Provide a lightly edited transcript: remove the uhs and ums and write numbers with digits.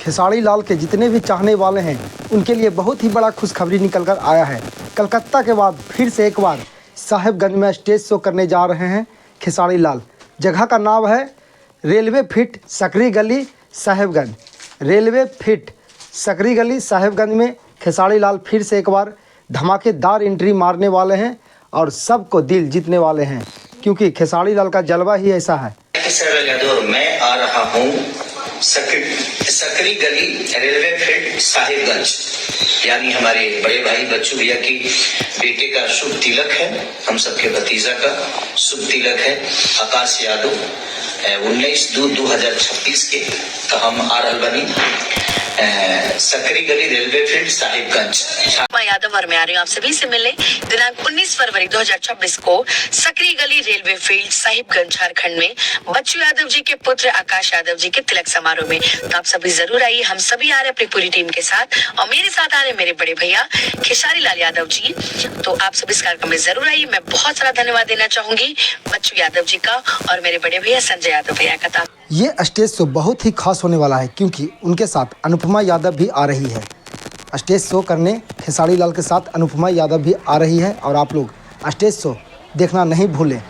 खेसारी लाल के जितने भी चाहने वाले हैं उनके लिए बहुत ही बड़ा खुशखबरी निकल कर आया है। कलकत्ता के बाद फिर से एक बार साहेबगंज में स्टेज शो करने जा रहे हैं खेसारी लाल। जगह का नाम है रेलवे फिट सकरी गली साहेबगंज। रेलवे फिट सकरी गली साहेबगंज में खेसारी लाल फिर से एक बार धमाकेदार एंट्री मारने वाले हैं और सबको दिल जीतने वाले हैं, क्योंकि खेसारी लाल का जलवा ही ऐसा है। मैं आ रहा हूँ सकरी गली रेलवे फील्ड साहिबगंज, यानी हमारे बड़े भाई बच्चू भैया की बेटे का शुभ तिलक है, हम सबके भतीजा का शुभ तिलक है। आकाश यादव 19/2/2026 के तो हम आ रहल बनी सकरी गली रेलवे फील्ड साहिबगंज। यादव और मैं आ रही हूँ आप सभी से मिलने दिनांक 19 फरवरी 2026 को सकरी गली रेलवे फील्ड साहिबगंज झारखंड में बच्चू यादव जी के पुत्र आकाश यादव जी के तिलक समारोह में। तो आप सभी जरूर आइए, हम सभी आ रहे अपनी पूरी टीम के साथ और मेरे साथ आ रहे मेरे बड़े भैया खेसारी लाल यादव जी। तो आप सभी इस कार्यक्रम में जरूर आइए। मैं बहुत सारा धन्यवाद देना चाहूंगी बच्चू यादव जी का और मेरे बड़े भैया संजय यादव भैया का। ये स्टेज शो बहुत ही खास होने वाला है, क्योंकि उनके साथ अनुपमा यादव भी आ रही है। स्टेज शो करने खेसारी लाल के साथ अनुपमा यादव भी आ रही है और आप लोग स्टेज शो देखना नहीं भूलें।